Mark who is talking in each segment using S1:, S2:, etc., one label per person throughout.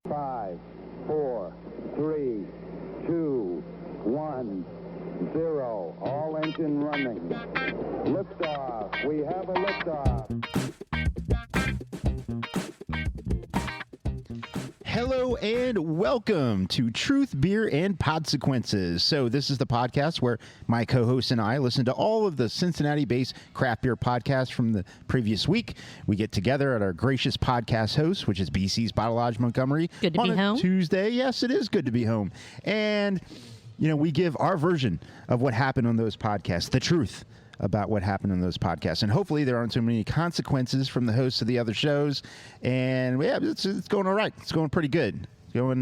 S1: 5, 4, 3, 2, 1, 0. All engine running. Liftoff. We have a liftoff.
S2: Hello and welcome to Truth, Beer, and Podsequences. So this is the podcast where my co-hosts and I listen to all of the Cincinnati-based craft beer podcasts from the previous week. We get together at our gracious podcast host, which is BC's Bottle Lodge Montgomery.
S3: Good to be home.
S2: On a Tuesday. Yes, it is good to be home. And, you know, we give our version of what happened on those podcasts, the truth about what happened in those podcasts. And hopefully there aren't too many consequences from the hosts of the other shows. And yeah, it's going all right. It's going pretty good. Going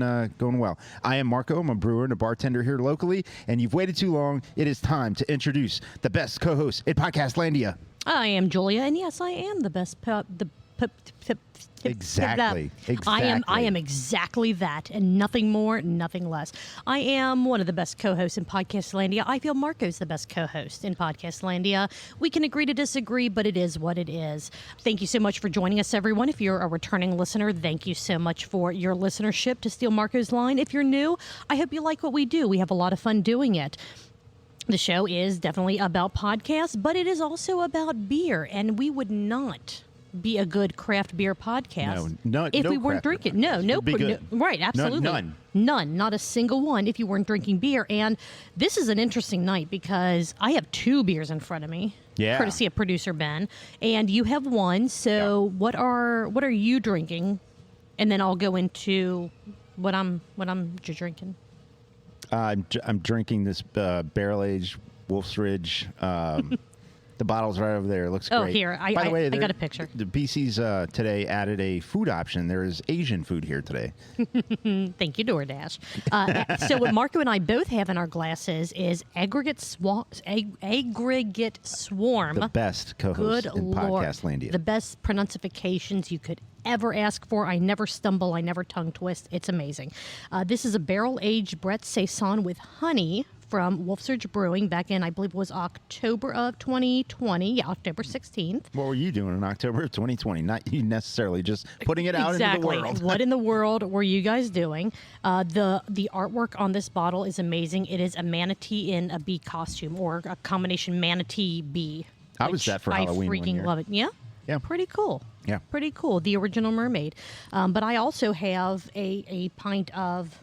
S2: well. I am Marco. I'm a brewer and a bartender here locally. And you've waited too long. It is time to introduce the best co-host at Podcast-landia.
S3: I am Julia, and yes, I am the best.
S2: Exactly.
S3: I am exactly that, and nothing more, nothing less. I am one of the best co-hosts in Podcast-landia. I feel Marco's the best co-host in Podcast-landia. We can agree to disagree, but it is what it is. Thank you so much for joining us, everyone. If you're a returning listener, thank you so much for your listenership. To steal Marco's line, if you're new, I hope you like what we do. We have a lot of fun doing it. The show is definitely about podcasts, but it is also about beer, and we would not be a good craft beer podcast if we weren't drinking. No, right, absolutely. None, not a single one if you weren't drinking beer. And this is an interesting night because I have two beers in front of me, courtesy of producer Ben, and you have one. So what are you drinking? And then I'll go into what I'm drinking.
S2: I'm drinking this barrel-aged Wolf's Ridge. The bottle's right over there. It looks great.
S3: Oh, here. By the way, I got a picture.
S2: The BC's today added a food option. There is Asian food here today.
S3: Thank you, DoorDash. So what Marco and I both have in our glasses is Aggregate Swarm.
S2: The best co-host in Podcast-landia.
S3: The best pronunciations you could ever ask for. I never stumble. I never tongue twist. It's amazing. This is a barrel-aged Brett Saison with honey from Wolf's Ridge Brewing back in, I believe it was October of 2020. Yeah, October 16th.
S2: What were you doing in October of 2020? Not you necessarily, just putting it out into the world.
S3: What in the world were you guys doing? The artwork on this bottle is amazing. It is a manatee in a bee costume, or a combination manatee bee.
S2: I was that for Halloween
S3: I freaking
S2: one year.
S3: love it. Yeah?
S2: Yeah.
S3: Pretty cool.
S2: Yeah.
S3: Pretty cool. The original mermaid. But I also have a pint of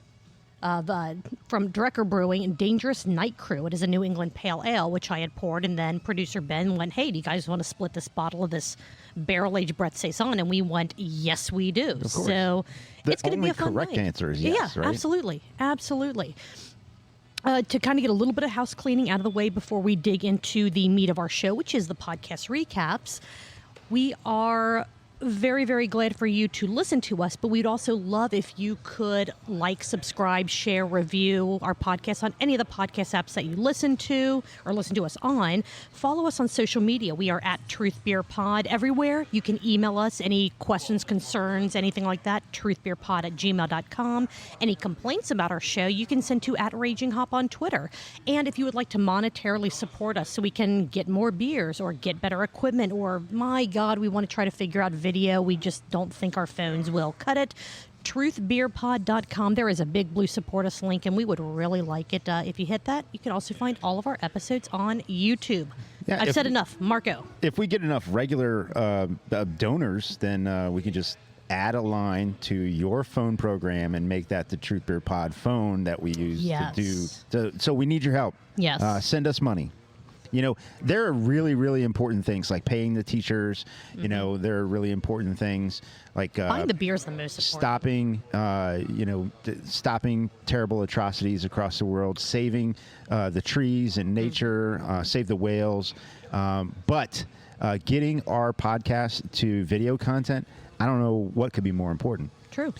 S3: from Drecker Brewing, Dangerous Night Crew. It is a New England Pale Ale, which I had poured, and then producer Ben went, hey, do you guys want to split this bottle of this barrel-aged Brett Saison? And we went, yes, we do.
S2: Of course.
S3: So it's going to be a fun night.
S2: The correct answer is yes,
S3: yeah,
S2: right?
S3: Absolutely. To kind of get a little bit of house cleaning out of the way before we dig into the meat of our show, which is the podcast recaps, we are very, very glad for you to listen to us, but we'd also love if you could like, subscribe, share, review our podcast on any of the podcast apps that you listen to or listen to us on. Follow us on social media. We are at Truth Beer Pod everywhere. You can email us any questions, concerns, anything like that, truthbeerpod@gmail.com. Any complaints about our show, you can send to @RagingHop on Twitter. And if you would like to monetarily support us so we can get more beers or get better equipment, or my God, we want to try to figure out video. We just don't think our phones will cut it. truthbeerpod.com. There is a big blue support us link, and we would really like it if you hit that. You can also find all of our episodes on YouTube.
S2: Yeah,
S3: I've said enough. Marco.
S2: If we get enough regular donors, then we can just add a line to your phone program and make that the Truth Beer Pod phone that we use to do. So we need your help.
S3: Yes.
S2: Send us money. You know, there are really, really important things like paying the teachers. Mm-hmm. You know, there are really important things like
S3: buying the beer is the most important.
S2: Stopping terrible atrocities across the world, saving the trees and nature, save the whales. But getting our podcast to video content, I don't know what could be more important.
S3: True.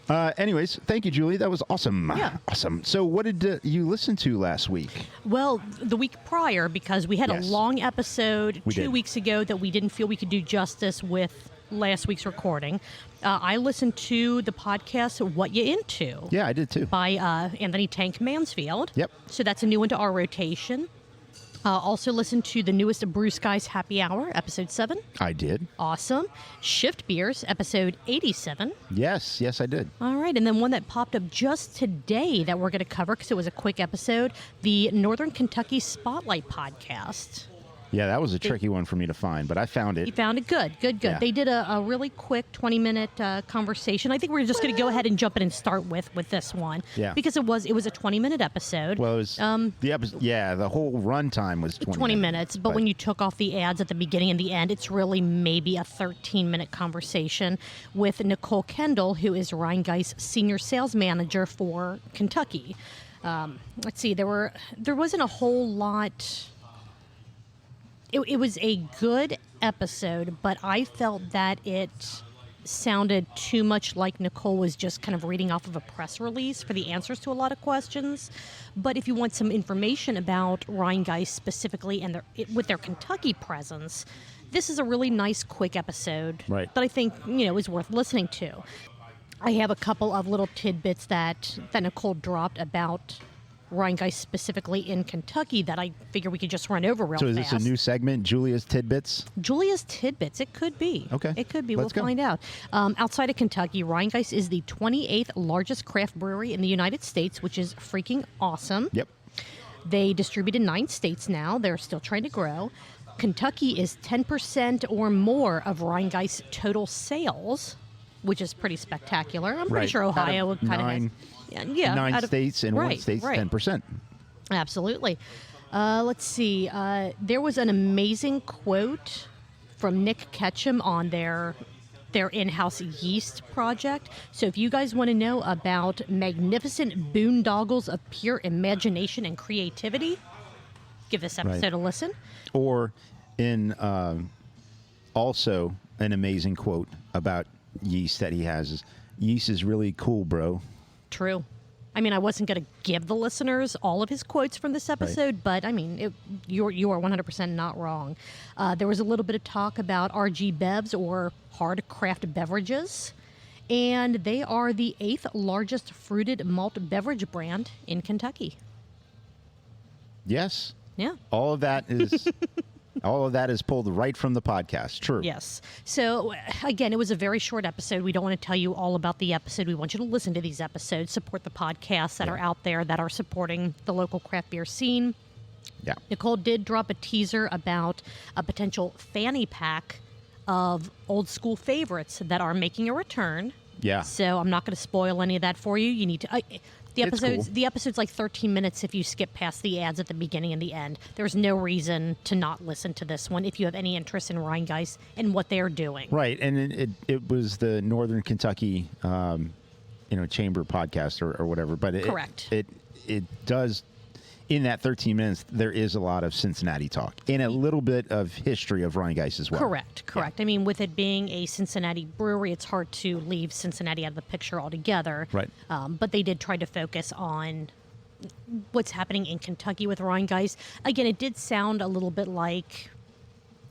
S2: Anyways, thank you, Julie. That was awesome.
S3: Yeah.
S2: Awesome. So what did you listen to last week?
S3: Well, the week prior, because we had a long episode 2 weeks ago that we didn't feel we could do justice with last week's recording. I listened to the podcast What You Into.
S2: Yeah, I did too.
S3: By Anthony Tank Mansfield.
S2: Yep.
S3: So that's a new one to our rotation. Also listen to the newest Brew Skies Happy Hour, episode 7.
S2: I did.
S3: Awesome. Shift Beers, episode 87.
S2: Yes, I did.
S3: All right, and then one that popped up just today that we're going to cover because it was a quick episode, the Northern Kentucky Spotlight podcast.
S2: Yeah, that was a tricky one for me to find, but I found it.
S3: You found it? Good.
S2: Yeah.
S3: They did a really quick 20-minute conversation. I think we're just going to go ahead and jump in and start with this one.
S2: Yeah.
S3: Because it was a 20-minute episode.
S2: Well, it was the episode. Yeah, the whole run time was 20
S3: minutes. But when you took off the ads at the beginning and the end, it's really maybe a 13-minute conversation with Nicole Kendall, who is Rhinegeist Senior Sales Manager for Kentucky. Let's see. There wasn't a whole lot. It was a good episode, but I felt that it sounded too much like Nicole was just kind of reading off of a press release for the answers to a lot of questions. But if you want some information about Rhinegeist specifically and with their Kentucky presence, this is a really nice, quick episode
S2: Right.
S3: that I think is worth listening to. I have a couple of little tidbits that Nicole dropped about Rhinegeist specifically in Kentucky that I figure we could just run over real fast.
S2: So is this a new segment, Julia's Tidbits?
S3: Julia's Tidbits. It could be.
S2: Okay.
S3: It could be.
S2: Let's
S3: We'll
S2: go.
S3: find out. Outside of Kentucky, Rhinegeist is the 28th largest craft brewery in the United States, which is freaking awesome.
S2: Yep.
S3: They distribute in 9 states now. They're still trying to grow. Kentucky is 10% or more of Rhinegeist's total sales, which is pretty spectacular. I'm pretty
S2: Right.
S3: sure Ohio
S2: Out of
S3: kind of
S2: nine-
S3: has... Yeah,
S2: 9
S3: out of-
S2: states and one
S3: right,
S2: state's
S3: right.
S2: 10%.
S3: Absolutely. Let's see. There was an amazing quote from Nick Ketchum on their in-house yeast project. So if you guys want to know about magnificent boondoggles of pure imagination and creativity, give this episode a listen.
S2: Or in also an amazing quote about yeast that he has is, yeast is really cool, bro.
S3: True. I mean, I wasn't going to give the listeners all of his quotes from this episode, but I mean, you are 100% not wrong. There was a little bit of talk about RG Bevs, or hard craft beverages, and they are the 8th largest fruited malt beverage brand in Kentucky.
S2: Yes.
S3: Yeah.
S2: All of that is pulled right from the podcast. True.
S3: Yes. So, again, it was a very short episode. We don't want to tell you all about the episode. We want you to listen to these episodes, support the podcasts that are out there that are supporting the local craft beer scene.
S2: Yeah.
S3: Nicole did drop a teaser about a potential fanny pack of old school favorites that are making a return.
S2: Yeah.
S3: So I'm not going to spoil any of that for you. You need to...
S2: It's cool.
S3: The episode's like 13 minutes if you skip past the ads at the beginning and the end. There's no reason to not listen to this one if you have any interest in Rhinegeist and what they're doing.
S2: Right, and it was the Northern Kentucky, Chamber podcast or whatever. But
S3: Correct.
S2: It does. In that 13 minutes, there is a lot of Cincinnati talk and a little bit of history of Rhinegeist as well.
S3: Correct.
S2: Yeah.
S3: I mean, with it being a Cincinnati brewery, it's hard to leave Cincinnati out of the picture altogether.
S2: Right.
S3: But they did try to focus on what's happening in Kentucky with Rhinegeist. Again, it did sound a little bit like...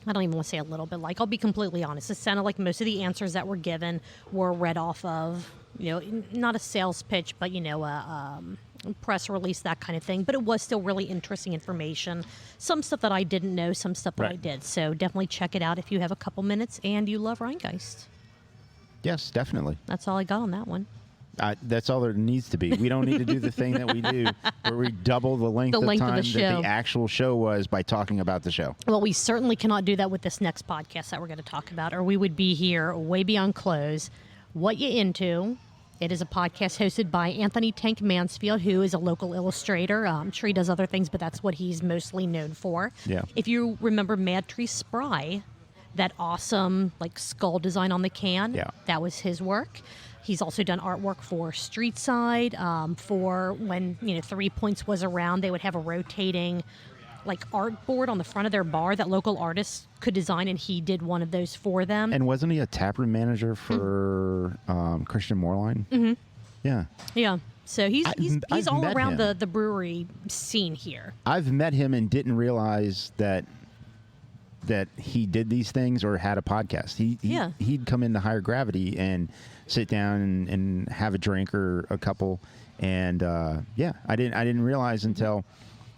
S3: I don't even want to say a little bit like. I'll be completely honest. It sounded like most of the answers that were given were read off of, not a sales pitch, but, a press release, that kind of thing. But it was still really interesting information. Some stuff that I didn't know, some stuff that I did. So definitely check it out if you have a couple minutes and you love Rhinegeist.
S2: Yes, definitely.
S3: That's all I got on that one.
S2: That's all there needs to be. We don't need to do the thing that we do where we double the length of time that the actual show was by talking about the show.
S3: Well, we certainly cannot do that with this next podcast that we're going to talk about, or we would be here way beyond close. What You Into? It is a podcast hosted by Anthony Tank Mansfield, who is a local illustrator. I'm sure he does other things, but that's what he's mostly known for.
S2: Yeah.
S3: If you remember Mad Tree Spry, that awesome skull design on the can, that was his work. He's also done artwork for Street Side, for when 3 Points was around. They would have a rotating art board on the front of their bar that local artists could design, and he did one of those for them.
S2: And wasn't he a taproom manager for Christian Moorline?
S3: Mm-hmm.
S2: Yeah.
S3: Yeah. So he's
S2: I've
S3: all
S2: met
S3: around
S2: him.
S3: the brewery scene here.
S2: I've met him and didn't realize that he did these things or had a podcast. He'd come into Higher Gravity and sit down and have a drink or a couple, and I didn't realize until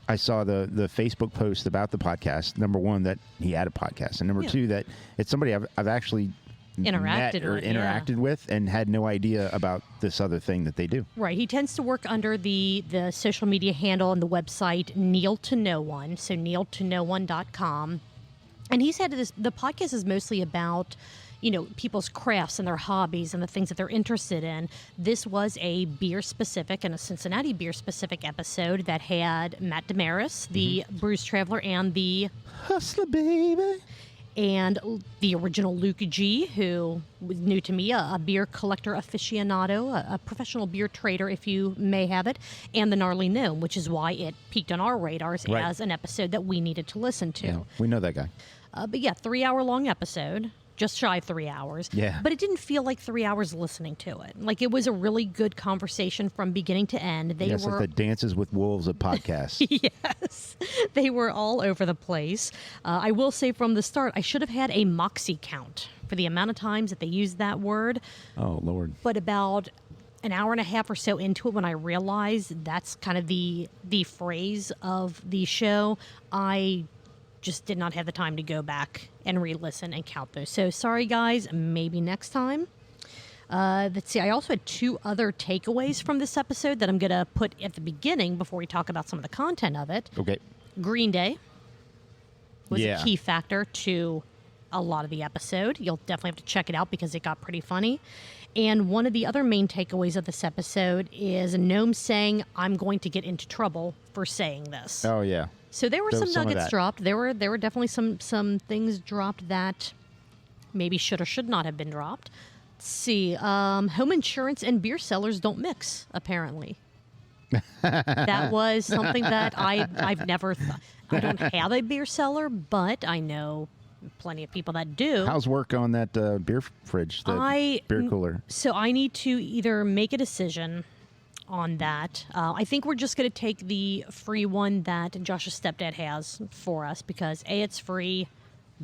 S2: I saw the Facebook post about the podcast. Number one, that he had a podcast, and number two, that it's somebody I've actually interacted with and had no idea about this other thing that they do. Right.
S3: He tends to work under the social media handle and the website Kneel to No One, so kneeltonoone.com. And he said the podcast is mostly about, people's crafts and their hobbies and the things that they're interested in. This was a beer-specific and a Cincinnati beer-specific episode that had Matt DeMaris, the Brews Traveler, and the
S2: Hustler Baby.
S3: And the original Luke G., who was new to me, a beer collector aficionado, a professional beer trader, if you may have it, and the Gnarly Gnome, which is why it peaked on our radars as an episode that we needed to listen to.
S2: Yeah, we know that guy.
S3: But yeah, 3-hour-long episode. Just shy of 3 hours.
S2: Yeah.
S3: But it didn't feel like 3 hours listening to it. Like, it was a really good conversation from beginning to end. They were
S2: like the Dances with Wolves of podcasts.
S3: Yes. They were all over the place. I will say from the start, I should have had a moxie count for the amount of times that they used that word.
S2: Oh, Lord.
S3: But about an hour and a half or so into it, when I realized that's kind of the phrase of the show, I just did not have the time to go back and re-listen and count those. So sorry, guys. Maybe next time. Let's see. I also had 2 other takeaways from this episode that I'm going to put at the beginning before we talk about some of the content of it.
S2: Okay.
S3: Green Day was a key factor to a lot of the episode. You'll definitely have to check it out because it got pretty funny. And one of the other main takeaways of this episode is Gnome saying, "I'm going to get into trouble for saying this."
S2: Oh, yeah.
S3: So there were some nuggets dropped. There were definitely some things dropped that maybe should or should not have been dropped. Let's see. Home insurance and beer cellars don't mix, apparently. That was something that I've never thought. I don't have a beer cellar, but I know plenty of people that do.
S2: How's work on that beer fridge, beer cooler?
S3: So I need to either make a decision on that. I think we're just going to take the free one that Josh's stepdad has for us because A, it's free,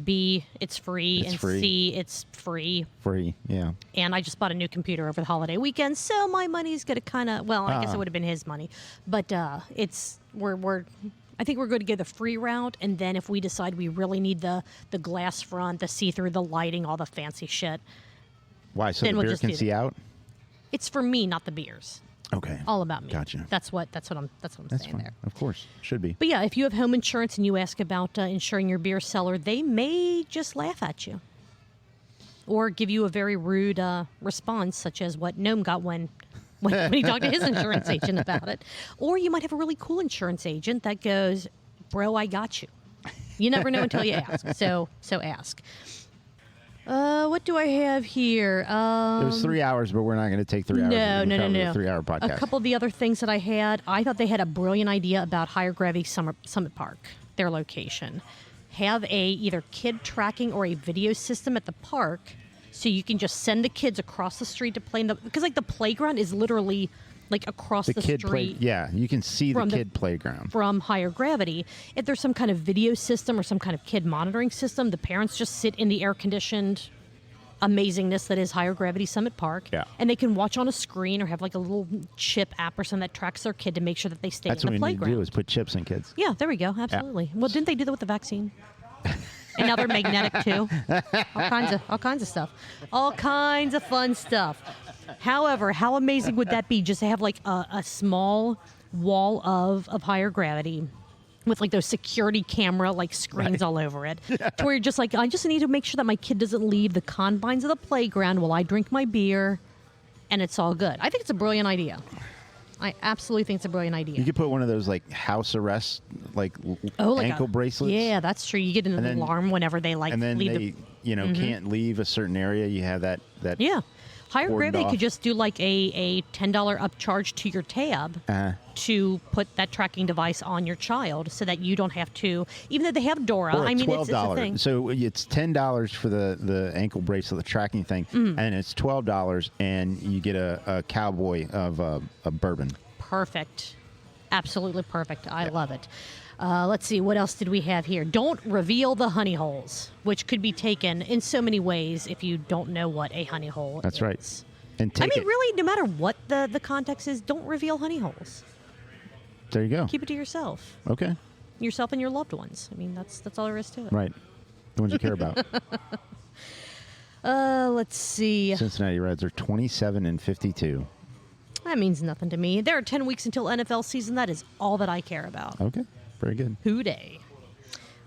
S3: B, it's free, C, it's free.
S2: Free, yeah.
S3: And I just bought a new computer over the holiday weekend, so my money's going to kind of, I guess it would have been his money, but I think we're going to go the free route, and then if we decide we really need the glass front, the see-through, the lighting, all the fancy shit.
S2: Why? So the beer can see out?
S3: It's for me, not the beers.
S2: Okay.
S3: All about me.
S2: Gotcha.
S3: That's what I'm saying
S2: fine.
S3: there.
S2: Of course. Should be.
S3: But yeah, if you have home insurance and you ask about insuring your beer cellar, they may just laugh at you. Or give you a very rude response, such as what Gnome got when he talked to his insurance agent about it. Or you might have a really cool insurance agent that goes, "Bro, I got you." You never know until you ask. So ask. What do I have here?
S2: It was 3 hours, but we're not going to take 3 hours.
S3: No.
S2: A 3-hour podcast.
S3: A couple of the other things that I had, I thought they had a brilliant idea about Higher Gravity Summit Park, their location. Have either kid tracking or a video system at the park, so you can just send the kids across the street to play in because the playground is literally like across the street.
S2: You can see the kid playground
S3: from Higher Gravity. If there's some kind of video system or some kind of kid monitoring system, the parents just sit in the air-conditioned amazingness that is Higher Gravity Summit Park, and they can watch on a screen or have like a little chip app or something that tracks their kid to make sure that they stay in the playground.
S2: That's what we need to do is put chips in kids.
S3: Yeah, there we go. Absolutely. Yeah. Well, didn't they do that with the vaccine? And now they're magnetic too. All kinds of stuff. All kinds of fun stuff. However, how amazing would that be just to have like a small wall of Higher Gravity with like those security camera like screens all over it, to where you're just like, I just need to make sure that my kid doesn't leave the confines of the playground while I drink my beer, and it's all good. I think it's a brilliant idea. I absolutely think it's a brilliant idea.
S2: You could put one of those like house arrest ankle bracelets.
S3: Yeah, that's true. You get an alarm whenever they like,
S2: and then
S3: leave
S2: they can't leave a certain area. You have that.
S3: Yeah. Higher Gravity could just do like a $10 upcharge to your tab to put that tracking device on your child, so that you don't have to, even though they have Dora.
S2: Or
S3: I mean,
S2: $12.
S3: it's a thing.
S2: So it's $10 for the ankle bracelet, the tracking thing, and it's $12, and you get a cowboy of a bourbon.
S3: Perfect. Absolutely perfect. I love it. Let's see, what else did we have here? Don't reveal the honey holes, which could be taken in so many ways if you don't know what a honey hole is.
S2: That's right. And
S3: really, no matter what the context is, don't reveal honey holes.
S2: There you go.
S3: Keep it to yourself.
S2: Okay.
S3: Yourself and your loved ones. I mean, that's all there is to it.
S2: Right. The ones you care about.
S3: Let's see.
S2: Cincinnati Reds are 27-52.
S3: That means nothing to me. There are 10 weeks until NFL season. That is all that I care about.
S2: Okay. Very good.
S3: Hooday.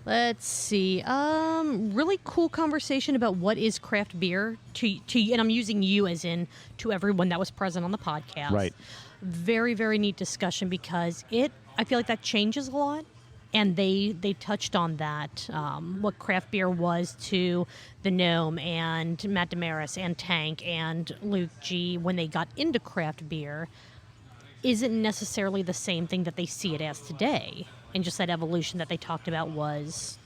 S3: Let's see. Really cool conversation about what is craft beer to and I'm using you as in to everyone that was present on the podcast.
S2: Right.
S3: Very, very neat discussion because I feel like that changes a lot. And they touched on that, what craft beer was to the Gnome and Matt DeMaris and Tank and Luke G when they got into craft beer isn't necessarily the same thing that they see it as today. And just that evolution that they talked about was,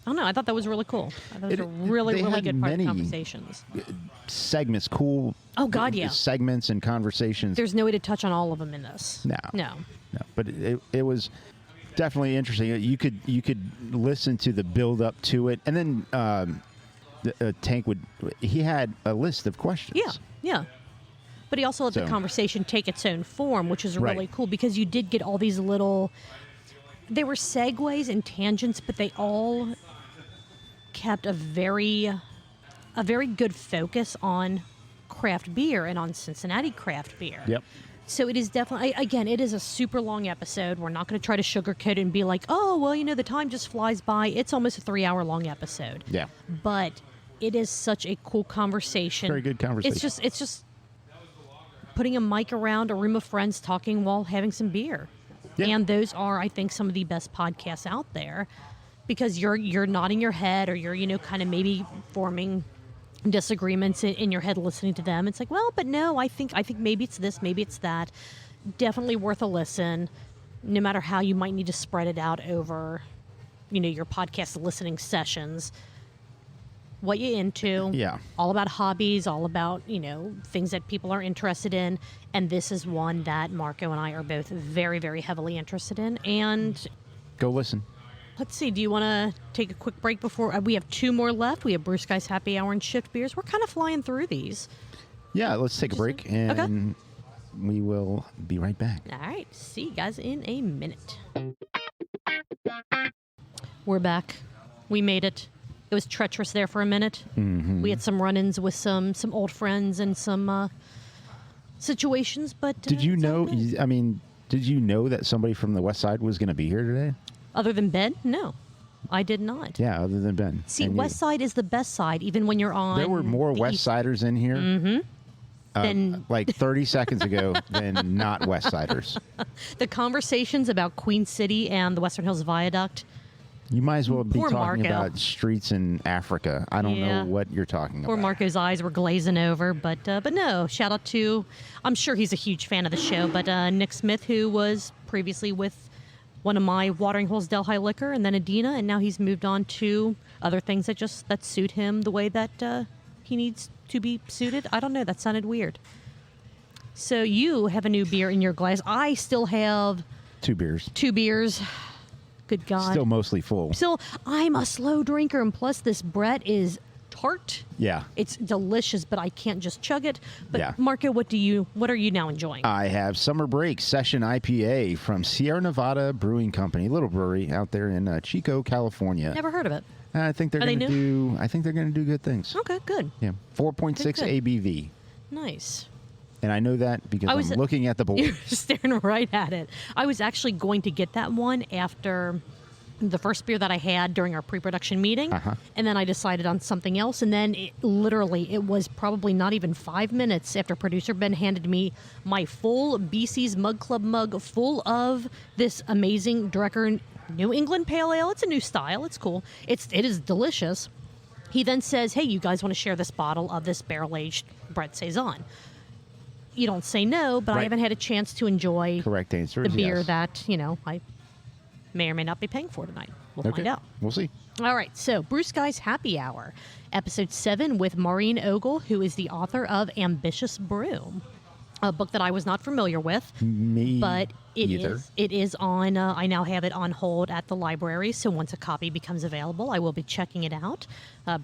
S3: I don't know, I thought that was really cool. I thought it was a really, really good part of the conversations.
S2: Segments, cool.
S3: Oh, God, yeah.
S2: Segments and conversations.
S3: There's no way to touch on all of them in this.
S2: No. But it was definitely interesting. You could listen to the build up to it, and then Tank he had a list of questions.
S3: Yeah. But he also let the conversation take its own form, which is really cool because you did get all these little. They were segues and tangents, but they all kept a very good focus on craft beer and on Cincinnati craft beer.
S2: Yep.
S3: So it is definitely, again, it is a super long episode. We're not going to try to sugarcoat it and be like, oh, well, the time just flies by. It's almost a 3-hour long episode.
S2: Yeah.
S3: But it is such a cool conversation.
S2: Very good conversation.
S3: It's just putting a mic around a room of friends talking while having some beer. Yeah. And those are, I think, some of the best podcasts out there because you're nodding your head or you're, kind of maybe forming disagreements in your head listening to them. It's like, well, but no, I think maybe it's this, maybe it's that. Definitely worth a listen, no matter how you might need to spread it out over, your podcast listening sessions. What you into.
S2: Yeah.
S3: All about hobbies, all about, things that people are interested in. And this is one that Marco and I are both very, very heavily interested in. And
S2: go listen.
S3: Let's see. Do you want to take a quick break before we have 2 more left? We have Brew Sky's Happy Hour and Shift Beers. We're kind of flying through these.
S2: Yeah, let's take a break and we will be right back.
S3: All right. See you guys in a minute. We're back. We made it. It was treacherous there for a minute.
S2: Mm-hmm.
S3: We had some run-ins with some old friends and some situations, but
S2: did you know? I mean, did you know that somebody from the West Side was going to be here today?
S3: Other than Ben? No, I did not.
S2: Yeah, other than Ben.
S3: See, West Side is the best side, even when you're on.
S2: There were more West Siders in here.
S3: Mm-hmm.
S2: Than like 30 seconds ago than not West Siders.
S3: The conversations about Queen City and the Western Hills Viaduct.
S2: You might as well be
S3: Poor
S2: talking
S3: Marco.
S2: about streets in Africa. I don't know what you're talking about.
S3: Poor Marco's eyes were glazing over, but no. Shout out to, I'm sure he's a huge fan of the show, but Nick Smith, who was previously with one of my watering holes, Delhi Liquor, and then Adina, and now he's moved on to other things that suit him the way that he needs to be suited. I don't know. That sounded weird. So you have a new beer in your glass. I still have
S2: 2 beers.
S3: 2 beers. Good God.
S2: Still mostly full.
S3: Still, I'm a slow drinker, and plus this Brett is tart.
S2: Yeah.
S3: It's delicious, but I can't just chug it. But
S2: yeah.
S3: Marco, what are you now enjoying?
S2: I have Summer Break Session IPA from Sierra Nevada Brewing Company, little brewery out there in Chico, California.
S3: Never heard of it.
S2: I think they're going to do. I think they're going to do good things.
S3: Okay, good.
S2: Yeah, 4.6 ABV.
S3: Nice.
S2: And I know that because I'm looking at the board.
S3: You're staring right at it. I was actually going to get that one after the first beer that I had during our pre-production meeting. And then I decided on something else. And then it was probably not even 5 minutes after producer Ben handed me my full BC's Mug Club mug full of this amazing Drecker New England Pale Ale. It's a new style. It's cool. It is delicious. He then says, hey, you guys want to share this bottle of this barrel-aged Brett Saison? You don't say no, but I haven't had a chance to enjoy
S2: correct answer
S3: the beer that, I may or may not be paying for tonight. We'll find out.
S2: We'll see.
S3: All right. So, Brew Sky's Happy Hour, episode 7 with Maureen Ogle, who is the author of Ambitious Brew, a book that I was not familiar with.
S2: Me
S3: but
S2: either.
S3: It is on, I now have it on hold at the library, so once a copy becomes available, I will be checking it out.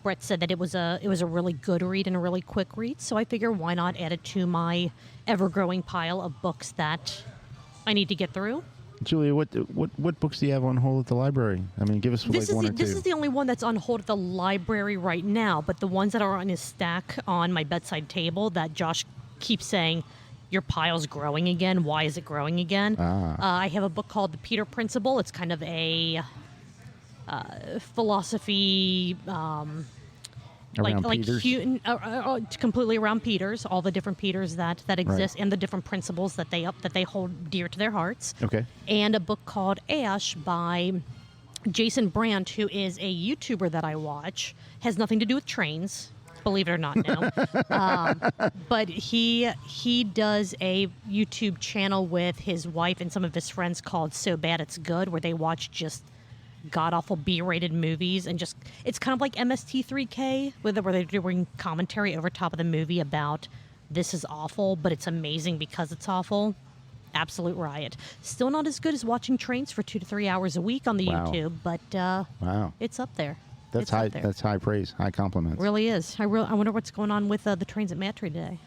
S3: Brett said that it was a really good read and a really quick read, so I figure why not add it to my ever-growing pile of books that I need to get through.
S2: Julia, what books do you have on hold at the library? I mean, give us one or two.
S3: This is the only one that's on hold at the library right now, but the ones that are on his stack on my bedside table that Josh keeps saying, your pile's growing again. Why is it growing again? I have a book called The Peter Principle. It's kind of a philosophy... completely around Peters, all the different Peters that exist, and the different principles that they hold dear to their hearts.
S2: Okay.
S3: And a book called Ash by Jason Brandt, who is a YouTuber that I watch. Has nothing to do with trains, believe it or not. No, but he does a YouTube channel with his wife and some of his friends called So Bad It's Good, where they watch just god-awful B-rated movies, and just it's kind of like MST3K where they're doing commentary over top of the movie about this is awful, but it's amazing because it's awful. Absolute riot. Still not as good as watching trains for 2 to 3 hours a week on the YouTube, but it's up there.
S2: That's
S3: It's
S2: high.
S3: up there.
S2: That's high praise, high compliments.
S3: Really is. I wonder what's going on with the trains at Matry today.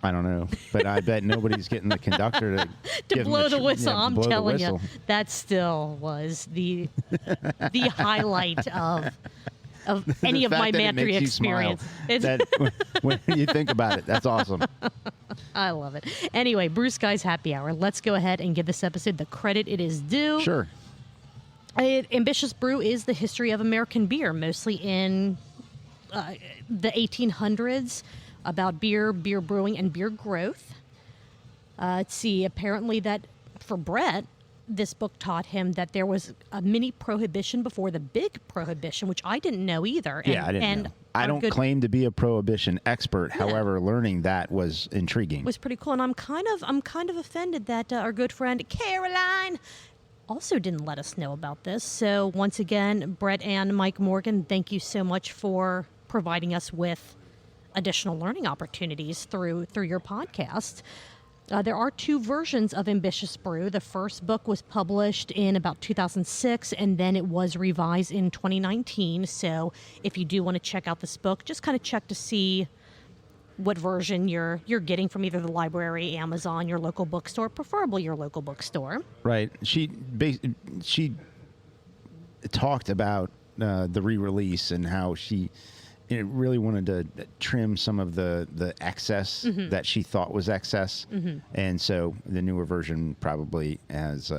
S2: I don't know, but I bet nobody's getting the conductor to give
S3: blow
S2: them
S3: the whistle.
S2: yeah,
S3: I'm
S2: blow the
S3: telling you,
S2: whistle.
S3: that still was the highlight of any
S2: The
S3: of my
S2: fact that it
S3: Matry
S2: makes you smile,
S3: experience.
S2: when you think about it, that's awesome.
S3: I love it. Anyway, Bruce Guy's Happy Hour. Let's go ahead and give this episode the credit it is due.
S2: Sure.
S3: Ambitious Brew is the history of American beer, mostly in the 1800s, about beer brewing, and beer growth. Let's see, apparently that for Brett, this book taught him that there was a mini prohibition before the big prohibition, which I didn't know either.
S2: Yeah, I didn't know. I don't claim to be a prohibition expert. However, learning that was intriguing.
S3: Was pretty cool, and I'm kind of offended that our good friend Caroline also didn't let us know about this. So once again, Brett and Mike Morgan, thank you so much for providing us with additional learning opportunities through your podcast. There are 2 versions of Ambitious Brew. The first book was published in about 2006, and then it was revised in 2019. So if you do want to check out this book, just kind of check to see what version you're getting from either the library, Amazon, your local bookstore, preferably your local bookstore.
S2: Right. She talked about the re-release and how she really wanted to trim some of the excess that she thought was excess. And so the newer version probably has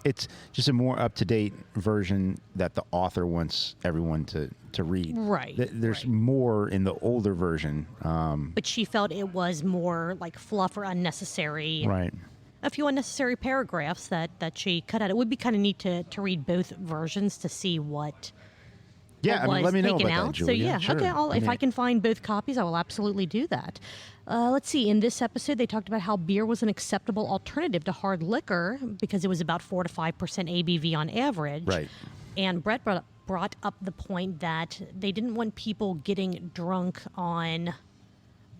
S2: it's just a more up-to-date version that the author wants everyone to read.
S3: Right.
S2: There's more in the older version.
S3: But she felt it was more like fluff or unnecessary.
S2: Right.
S3: A few unnecessary paragraphs that she cut out. It would be kind of neat to read both versions to see what
S2: let me know about that, Julia.
S3: So yeah,
S2: sure.
S3: Okay. If I can find both copies, I will absolutely do that. Let's see. In this episode, they talked about how beer was an acceptable alternative to hard liquor because it was about 4 to 5% ABV on average.
S2: Right.
S3: And Brett brought up the point that they didn't want people getting drunk on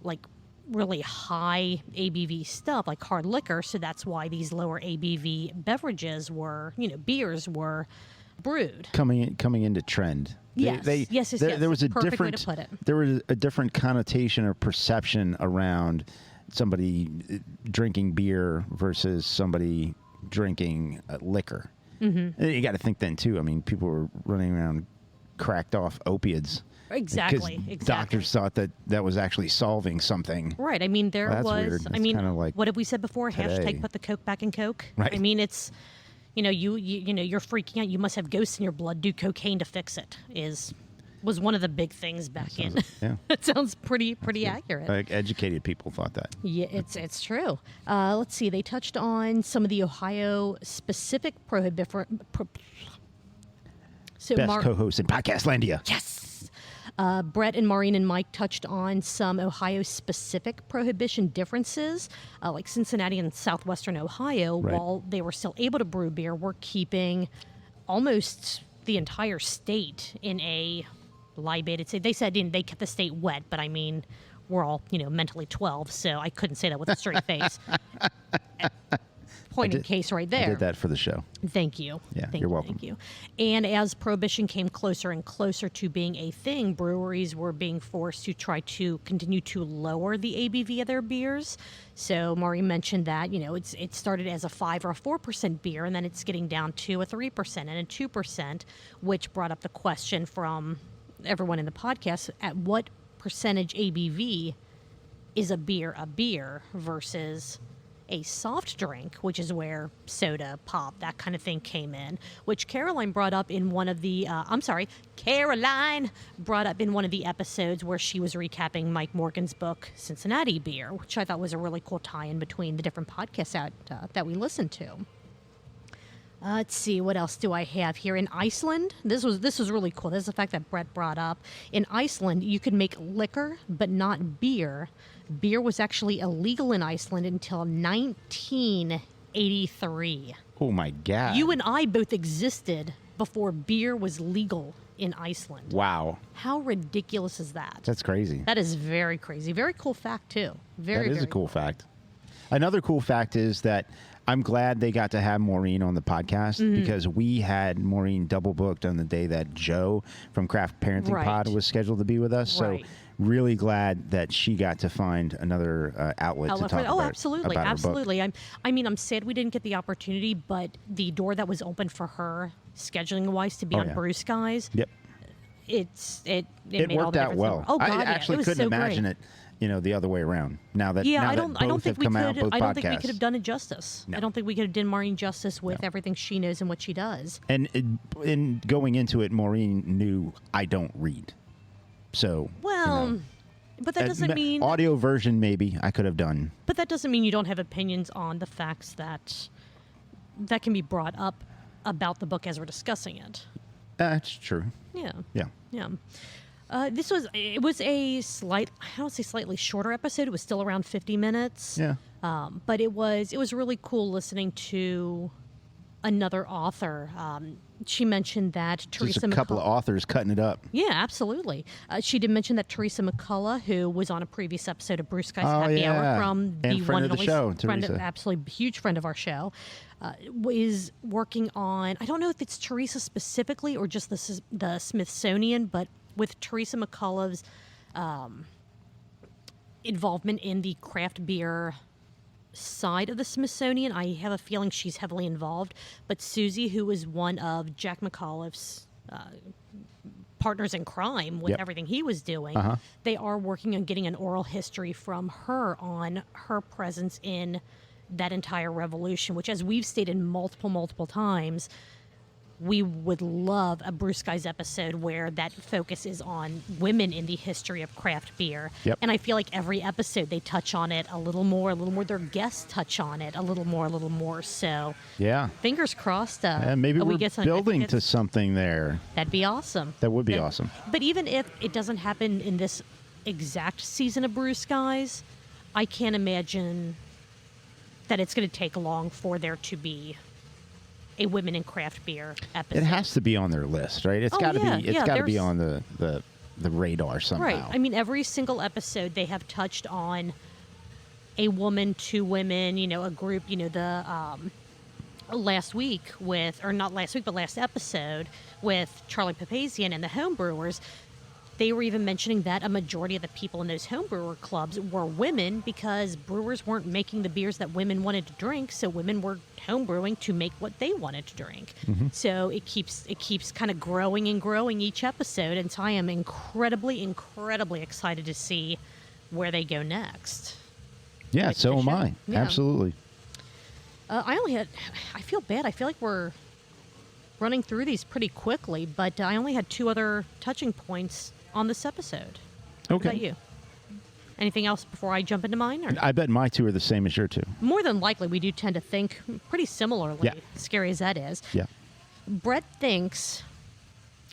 S3: like really high ABV stuff like hard liquor, so that's why these lower ABV beverages were, beers were brewed.
S2: Coming into trend.
S3: Yes. Yes.
S2: There was a
S3: Perfect
S2: different
S3: way to put it.
S2: There was a different connotation or perception around somebody drinking beer versus somebody drinking liquor. Mm-hmm. And you got to think then too. I mean, people were running around cracked off opiates.
S3: Exactly.
S2: Doctors thought that was actually solving something.
S3: Right. I mean, there
S2: that's
S3: was.
S2: Weird.
S3: I mean,
S2: kind of like
S3: what have we said before?
S2: today.
S3: #put the Coke back in Coke.
S2: Right.
S3: I mean, it's. You're freaking out. You must have ghosts in your blood. Do cocaine to fix it. Was one of the big things back in.
S2: Yeah.
S3: It sounds pretty accurate.
S2: Like educated people thought that.
S3: Yeah, it's true. Let's see. They touched on some of the Ohio specific prohibition.
S2: Best co-host in Podcast-landia.
S3: Yes. Brett and Maureen and Mike touched on some Ohio-specific prohibition differences, like Cincinnati and southwestern Ohio,
S2: right.
S3: While they were still able to brew beer, were keeping almost the entire state in a libated state. They said they kept the state wet, but I mean, we're all, mentally 12, so I couldn't say that with a straight face. point in case right there.
S2: I did that for the show.
S3: Thank you.
S2: Yeah,
S3: Thank
S2: you're
S3: you,
S2: welcome.
S3: Thank you. And as Prohibition came closer and closer to being a thing, breweries were being forced to try to continue to lower the ABV of their beers. So Maureen mentioned that, it started as a 5 or a 4% beer, and then it's getting down to a 3% and a 2%, which brought up the question from everyone in the podcast, at what percentage ABV is a beer versus a soft drink, which is where soda, pop, that kind of thing came in, which Caroline brought up in one of the, Caroline brought up in one of the episodes where she was recapping Mike Morgan's book, Cincinnati Beer, which I thought was a really cool tie-in between the different podcasts that we listened to. Let's see, what else do I have here? In Iceland, this was really cool. This is the fact that Brett brought up. In Iceland, you could make liquor, but not beer. Beer was actually illegal in Iceland until 1983.
S2: Oh, my God.
S3: You and I both existed before beer was legal in Iceland.
S2: Wow.
S3: How ridiculous is that?
S2: That's crazy.
S3: That is very crazy. Very cool fact, too. Very,
S2: That is
S3: very
S2: a cool fact. Another cool fact is that I'm glad they got to have Maureen on the podcast because we had Maureen double booked on the day that Joe from Craft Parenting Pod was scheduled to be with us. So really glad that she got to find another outlet to talk about.
S3: Oh, absolutely,
S2: about
S3: absolutely. I'm sad we didn't get the opportunity, but the door that was open for her scheduling wise to be on Brew Skies.
S2: Yep.
S3: It made all
S2: worked
S3: the
S2: out
S3: difference.
S2: well.
S3: Oh God,
S2: I actually
S3: it was
S2: couldn't
S3: so
S2: imagine
S3: great.
S2: it. The other way around. Now that
S3: I don't think we could. I don't
S2: podcasts.
S3: think we could have done it justice.
S2: No.
S3: I don't think we could have done Maureen justice with everything she knows and what she does.
S2: And in going into it, Maureen knew I don't read, so
S3: but that doesn't mean
S2: audio version maybe I could have done.
S3: But that doesn't mean you don't have opinions on the facts that can be brought up about the book as we're discussing it.
S2: That's true.
S3: Yeah.
S2: Yeah.
S3: Yeah. It was a I don't say slightly shorter episode. It was still around 50 minutes.
S2: Yeah.
S3: But it was really cool listening to another author. She mentioned that Teresa
S2: Just a couple of authors cutting it up.
S3: Yeah, absolutely. She did mention that Teresa McCullough, who was on a previous episode of Brew Skies Happy Hour from
S2: and
S3: the
S2: friend
S3: one
S2: of the
S3: only
S2: show,
S3: friend,
S2: Teresa.
S3: absolutely huge friend of our show, is working on, I don't know if it's Teresa specifically or just the Smithsonian, but with Teresa McCullough's involvement in the craft beer side of the Smithsonian, I have a feeling she's heavily involved. But Susie, who is one of Jack McAuliffe's partners in crime with everything he was doing, they are working on getting an oral history from her on her presence in that entire revolution, which, as we've stated multiple times, we would love a Brew Skies episode where that focus is on women in the history of craft beer.
S2: Yep.
S3: And I feel like every episode they touch on it a little more. Their guests touch on it a little more. So
S2: yeah,
S3: fingers crossed.
S2: Maybe
S3: we
S2: we're
S3: get some,
S2: building to something there.
S3: That'd be awesome.
S2: That would be awesome.
S3: But even if it doesn't happen in this exact season of Brew Skies, I can't imagine that it's going to take long for there to be a women in craft beer episode.
S2: It has to be on their list, right? It's got to be. It's got to be on the radar somehow.
S3: Right. I mean, every single episode they have touched on a woman, two women. A group. Last episode with Charlie Papazian and the homebrewers. They were even mentioning that a majority of the people in those homebrewer clubs were women because brewers weren't making the beers that women wanted to drink, so women were homebrewing to make what they wanted to drink.
S2: Mm-hmm.
S3: So it keeps kind of growing and growing each episode, and so I am incredibly excited to see where they go next.
S2: Yeah, so am I.
S3: Yeah.
S2: Absolutely.
S3: I feel bad. I feel like we're running through these pretty quickly, but I only had 2 other touching points on this episode.
S2: Okay.
S3: What about you? Anything else before I jump into mine? Or?
S2: I bet my 2 are the same as your 2.
S3: More than likely, we do tend to think pretty similarly,
S2: Yeah.
S3: scary as that is.
S2: Yeah.
S3: Brett thinks,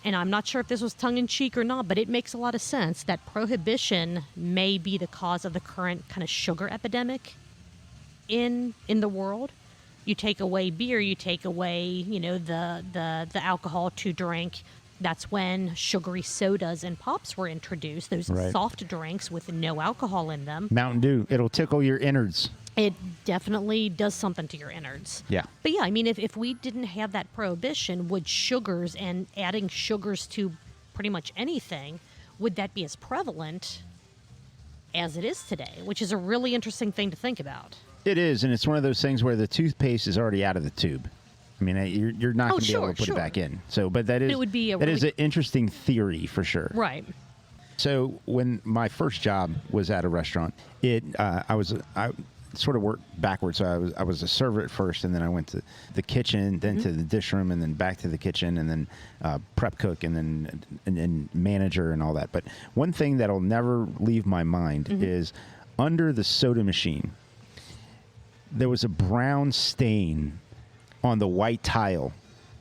S3: and I'm not sure if this was tongue-in-cheek or not, but it makes a lot of sense, that prohibition may be the cause of the current kind of sugar epidemic in the world. You take away beer, you take away, the alcohol to drink. That's when sugary sodas and pops were introduced, those
S2: Right.
S3: soft drinks with no alcohol in them.
S2: Mountain Dew, it'll tickle your innards.
S3: It definitely does something to your innards.
S2: Yeah.
S3: But yeah, I mean, if we didn't have that prohibition, would sugars and adding sugars to pretty much anything, would that be as prevalent as it is today? Which is a really interesting thing to think about.
S2: It is, and it's one of those things where the toothpaste is already out of the tube. I mean, you're not going to be able to put it back in. So, but that is
S3: it would be
S2: that is an interesting theory for sure.
S3: Right.
S2: So when my first job was at a restaurant, I sort of worked backwards. So I was a server at first, and then I went to the kitchen, then to the dish room, and then back to the kitchen, and then prep cook, and then manager and all that. But one thing that'll never leave my mind is under the soda machine, there was a brown stain on the white tile.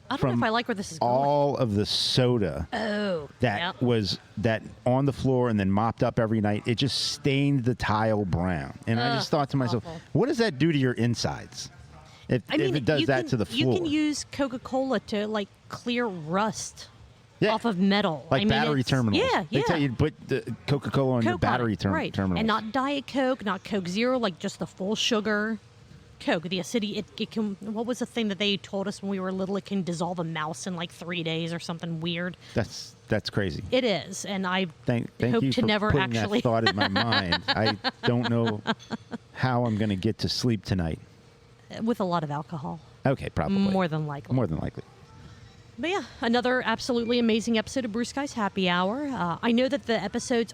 S3: I don't know if I like where this is going.
S2: All of the soda was on the floor and then mopped up every night. It just stained the tile brown. And I just thought to myself, what does that do to your insides? If it does that to the floor.
S3: You can use Coca-Cola to like clear rust
S2: Yeah.
S3: off of metal.
S2: Like battery terminals.
S3: Yeah,
S2: They tell you to put the Coca-Cola on your battery
S3: right.
S2: terminals.
S3: And not Diet Coke, not Coke Zero, like just the full sugar Coke. The acidity, it can, what was the thing that they told us when we were little? It can dissolve a mouse in like 3 days or something weird.
S2: That's crazy.
S3: It is, and I
S2: Thank
S3: hope
S2: you
S3: to
S2: for
S3: never
S2: putting
S3: actually
S2: that thought in my mind. I don't know how I'm going to get to sleep tonight.
S3: with a lot of alcohol.
S2: Okay, probably.
S3: More than likely.
S2: More than likely.
S3: But yeah, another absolutely amazing episode of Brew Sky's Happy Hour. I know that the episodes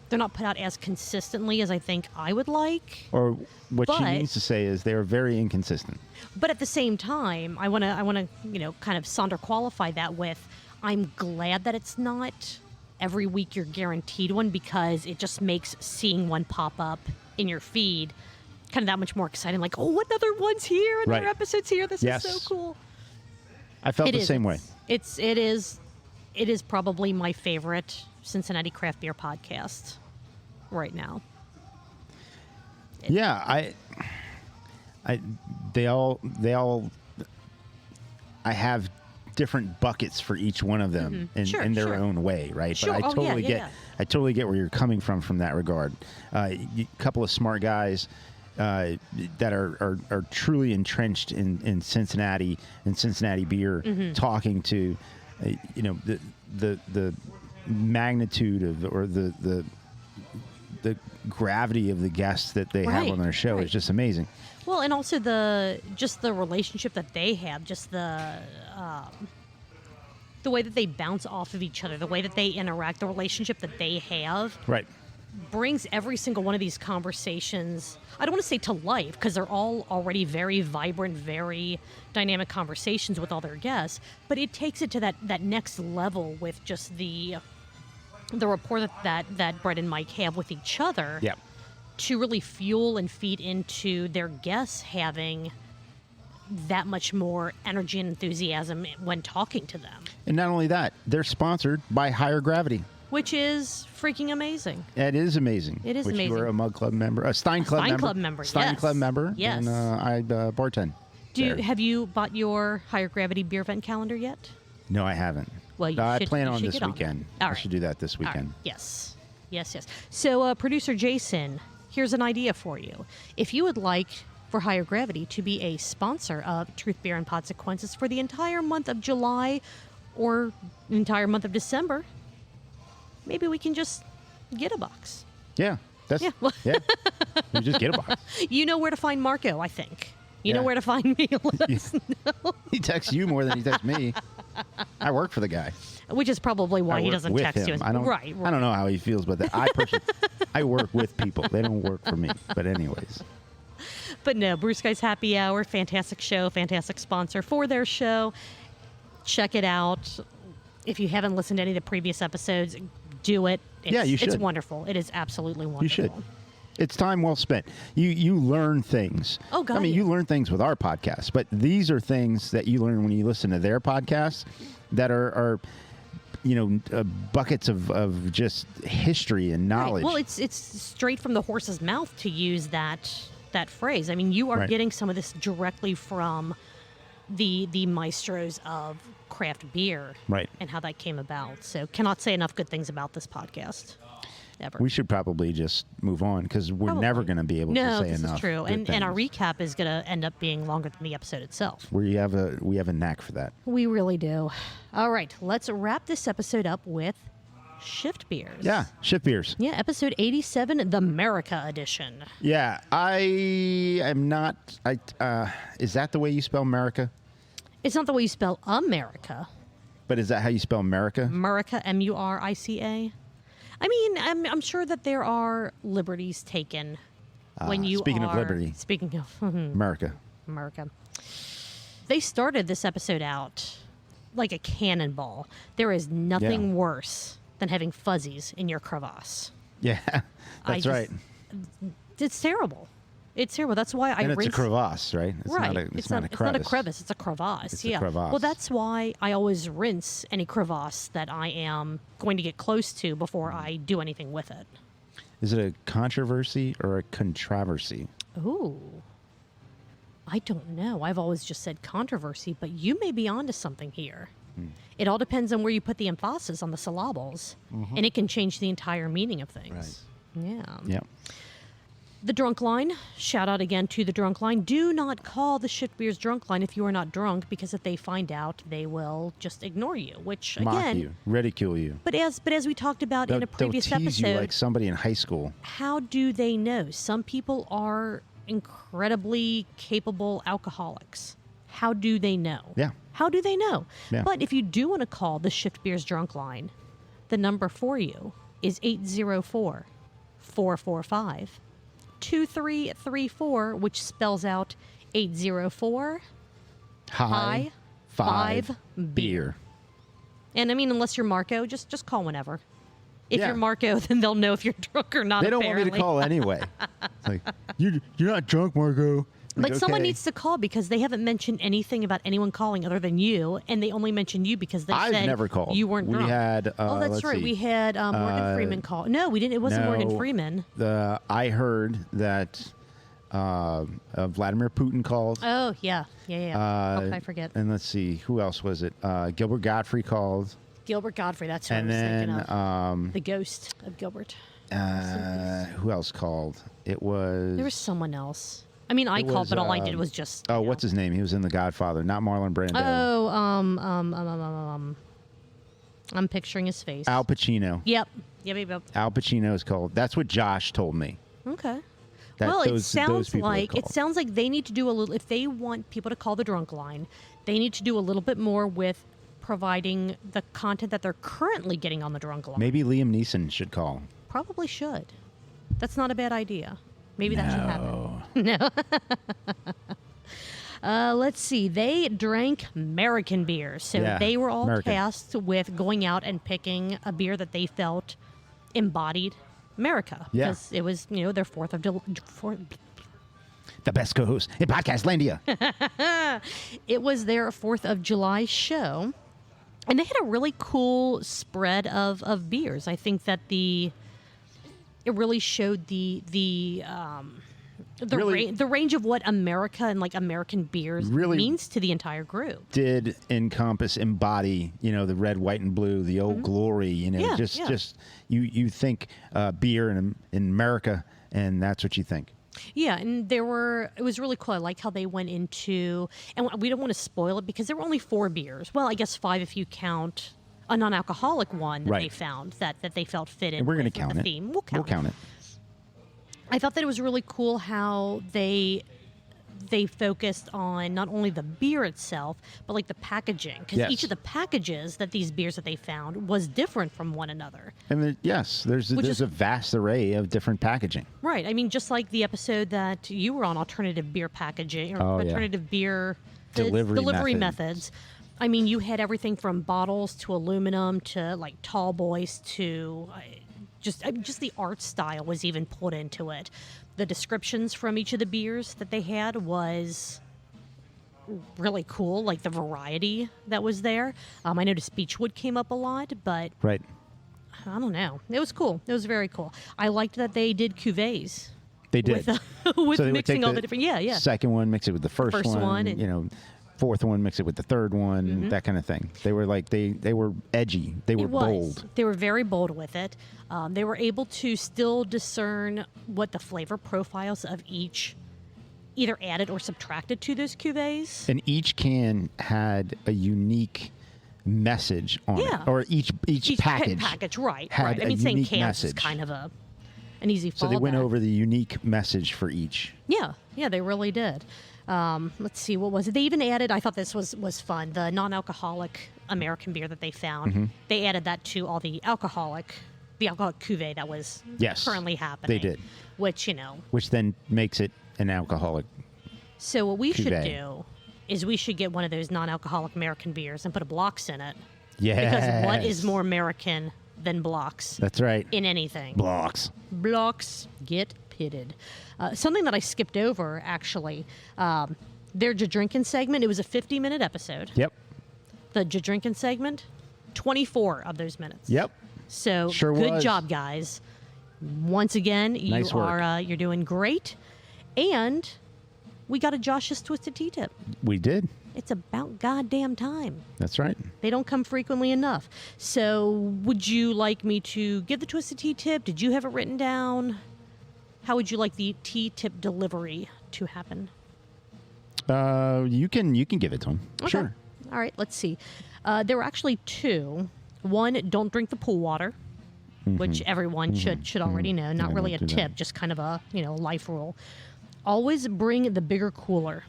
S3: they're not put out as consistently as I think I would like.
S2: Or what she means to say is they are very inconsistent.
S3: But at the same time, I want to kind of sonder qualify that with, I'm glad that it's not every week you're guaranteed one, because it just makes seeing one pop up in your feed kind of that much more exciting. Like, oh, another one's here, another episode's here. This is so cool.
S2: I felt the same way.
S3: It is probably my favorite Cincinnati Craft Beer podcast right now.
S2: Yeah, I have different buckets for each one of them in their own way, right?
S3: Sure.
S2: But I totally get where you're coming from that regard. A couple of smart guys that are truly entrenched in Cincinnati and Cincinnati beer, talking to the magnitude of or the gravity of the guests that they have on their show is just amazing.
S3: Well, and also the relationship that they have, just the way that they bounce off of each other, the way that they interact, the relationship that they have, brings every single one of these conversations, I don't want to say to life, because they're all already very vibrant, very dynamic conversations with all their guests, but it takes it to that next level with just the rapport that Brett and Mike have with each other.
S2: Yeah.
S3: To really fuel and feed into their guests having that much more energy and enthusiasm when talking to them.
S2: And not only that, they're sponsored by Higher Gravity,
S3: which is freaking amazing.
S2: It is amazing.
S3: It is
S2: amazing. You were a Mug Club member, a Stein Club member. Stein
S3: yes.
S2: Club member.
S3: Yes.
S2: And I bartend.
S3: Have you bought your Higher Gravity beer event calendar yet?
S2: No, I haven't.
S3: Well,
S2: I plan on this weekend.
S3: I
S2: should do that this weekend.
S3: Right. Yes. So, producer Jason, here's an idea for you. If you would like for Higher Gravity to be a sponsor of Truth, Beer, and Consequences for the entire month of July or the entire month of December, maybe we can just get a box.
S2: Yeah. You just get a box.
S3: You know where to find Marco, I think. You know where to find me. Let us know.
S2: He texts you more than he texts me. I work for the guy.
S3: Which is probably why he doesn't text you.
S2: I don't know how he feels about that. I work with people. They don't work for me. But anyways.
S3: But no, Brew Sky's Happy Hour, fantastic show, fantastic sponsor for their show. Check it out. If you haven't listened to any of the previous episodes, do it.
S2: You should.
S3: It's wonderful. It is absolutely wonderful.
S2: You should. It's time well spent. You learn things.
S3: Oh, God.
S2: I mean, you learn things with our podcast, but these are things that you learn when you listen to their podcasts that are buckets of just history and knowledge.
S3: Right. Well, it's straight from the horse's mouth, to use that phrase. I mean, you are getting some of this directly from the maestros of craft beer,
S2: right,
S3: and how that came about. So cannot say enough good things about this podcast. ever.
S2: We should probably just move on because we're never going to be able to say enough.
S3: No, this is true.
S2: good
S3: And our
S2: things.
S3: recap is going to end up being longer than the episode itself.
S2: We have a knack for that.
S3: We really do. All right, let's wrap this episode up with shift beers.
S2: Yeah, shift beers.
S3: Yeah, episode 87, the Murica edition.
S2: Yeah, I am not. Is that the way you spell Murica?
S3: It's not the way you spell America.
S2: But is that how you spell Murica?
S3: Murica, M-U-R-I-C-A. I mean, I'm sure that there are liberties taken when you
S2: speaking of liberty.
S3: Speaking of
S2: Murica.
S3: America. They started this episode out like a cannonball. There is nothing worse than having fuzzies in your crevasse.
S2: Yeah, that's right.
S3: It's terrible. It's terrible. That's why I
S2: And it's
S3: rinse.
S2: a crevasse, right? It's
S3: Right.
S2: Not a, it's not a
S3: It's
S2: crevice.
S3: not a crevice. It's a crevasse.
S2: It's a
S3: yeah.
S2: crevasse.
S3: Well, that's why I always rinse any crevasse that I am going to get close to before I do anything with it.
S2: Is it a controversy or a controversy?
S3: Ooh. I don't know. I've always just said controversy, but you may be onto something here. It all depends on where you put the emphasis on the syllables, and it can change the entire meaning of things. Yeah.
S2: Yeah.
S3: The drunk line, shout out again to the drunk line. Do not call the shift beers drunk line if you are not drunk, because if they find out, they will just ignore you, which
S2: Mock
S3: again,
S2: you, ridicule you.
S3: but as we talked about in a previous
S2: they'll tease
S3: episode,
S2: you like somebody in high school.
S3: how do they know? Some people are incredibly capable alcoholics. How do they know?
S2: Yeah.
S3: How do they know?
S2: Yeah.
S3: But if you do want to call the Shift Beers drunk line, the number for you is 804-445-2334, which spells out 804
S2: High
S3: five
S2: beer.
S3: And I mean, unless you're Marco, just call whenever. If
S2: Yeah.
S3: you're Marco, then they'll know if you're drunk or not.
S2: They don't
S3: apparently.
S2: want me to call anyway. It's like, you're not drunk, Marco.
S3: Like someone
S2: okay.
S3: needs to call because they haven't mentioned anything about anyone calling other than you, and they only mentioned you because they
S2: I've
S3: said
S2: never called.
S3: you weren't
S2: We
S3: drunk.
S2: had,
S3: oh, that's
S2: let's
S3: right.
S2: see.
S3: We had Morgan Freeman call. No, we didn't. It wasn't Morgan
S2: No.
S3: Freeman.
S2: I heard that Vladimir Putin called.
S3: Oh yeah. How could I forget?
S2: And let's see, who else was it? Gilbert Godfrey called.
S3: Gilbert Godfrey. That's who
S2: And
S3: I was
S2: then
S3: thinking of. The ghost of Gilbert.
S2: who else called? It was.
S3: There was someone else. I mean, I
S2: It
S3: called,
S2: was,
S3: but all I did was just.
S2: Oh, what's his name? He was in The Godfather, not Marlon Brando.
S3: Oh, I'm picturing his face.
S2: Al Pacino.
S3: Yep.
S2: Al Pacino is called. That's what Josh told me.
S3: Okay.
S2: That
S3: Well,
S2: those people are
S3: it
S2: called.
S3: sounds like they need to do a little. If they want people to call the drunk line, they need to do a little bit more with providing the content that they're currently getting on the drunk line.
S2: Maybe Liam Neeson should call.
S3: Probably should. That's not a bad idea. Maybe that should happen. No. Let's see. They drank American beers. So
S2: Yeah,
S3: they were all
S2: American.
S3: tasked with going out and picking a beer that they felt embodied America.
S2: Yeah.
S3: Because it was, their 4th of July.
S2: The best co-host in Podcast-landia.
S3: It was their 4th of July show. And they had a really cool spread of beers. I think that it really showed the range of what America and like American beers
S2: Really
S3: means to the entire group.
S2: Did embody, the red, white, and blue, the old glory,
S3: Yeah,
S2: just
S3: yeah.
S2: just you think beer in America, and that's what you think.
S3: Yeah, and it was really cool. I like how they went into, and we don't want to spoil it because there were only 4 beers. Well, I guess 5 if you count a non-alcoholic one that
S2: Right.
S3: they found that they felt fitted
S2: And we're going
S3: with
S2: to count
S3: the
S2: it.
S3: theme. We'll count
S2: it.
S3: I thought that it was really cool how they focused on not only the beer itself, but like the packaging. Because
S2: Yes.
S3: each of the packages that these beers that they found was different from one another.
S2: And there's
S3: is-
S2: a vast array of different packaging.
S3: Right. I mean, just like the episode that you were on, alternative beer packaging or
S2: Oh, yeah.
S3: alternative beer
S2: Delivery
S3: methods. I mean, you had everything from bottles to aluminum to like tall boys to just the art style was even put into it. The descriptions from each of the beers that they had was really cool, like the variety that was there. I noticed Beechwood came up a lot, but
S2: Right.
S3: I don't know. It was cool. It was very cool. I liked that they did cuvées.
S2: They did.
S3: With
S2: So they would
S3: mixing
S2: take
S3: all the different. Yeah.
S2: Second one, mix it with the first
S3: First one and-
S2: fourth one, mix it with the third one, that kind of thing. They were like they were edgy. They were bold.
S3: They were very bold with it. They were able to still discern what the flavor profiles of each either added or subtracted to those cuvées.
S2: And each can had a unique message on it, or each
S3: package, right?
S2: Had
S3: I mean,
S2: a
S3: saying
S2: unique
S3: cans
S2: message.
S3: is kind of an easy fallback.
S2: So they went over the unique message for each.
S3: Yeah, they really did. Let's see, what was it? They even added, I thought this was fun, the non-alcoholic American beer that they found. They added that to all the alcoholic cuvee that was currently happening.
S2: They did.
S3: Which
S2: then makes it an alcoholic.
S3: So what we should
S2: cuvee.
S3: do is we should get one of those non-alcoholic American beers and put a blocks in it.
S2: Yes.
S3: Because what is more American than blocks?
S2: That's right.
S3: In anything.
S2: Blocks.
S3: Blocks get pitted. Something that I skipped over, actually, their drinking segment, it was a 50-minute episode.
S2: Yep.
S3: The drinking segment, 24 of those minutes.
S2: Yep.
S3: So
S2: Sure
S3: good
S2: was.
S3: job, guys. Once again,
S2: Nice work.
S3: you're doing great. And we got a Josh's Twisted Tea tip.
S2: We did.
S3: It's about goddamn time.
S2: That's right.
S3: They don't come frequently enough. So would you like me to give the Twisted Tea tip? Did you have it written down? How would you like the tea tip delivery to happen?
S2: You can give it to him.
S3: Okay.
S2: Sure.
S3: All right, let's see. There were actually two. One, don't drink the pool water, which everyone should already know. Not
S2: Yeah,
S3: really a
S2: don't do
S3: tip,
S2: that.
S3: just kind of a life rule. Always bring the bigger cooler,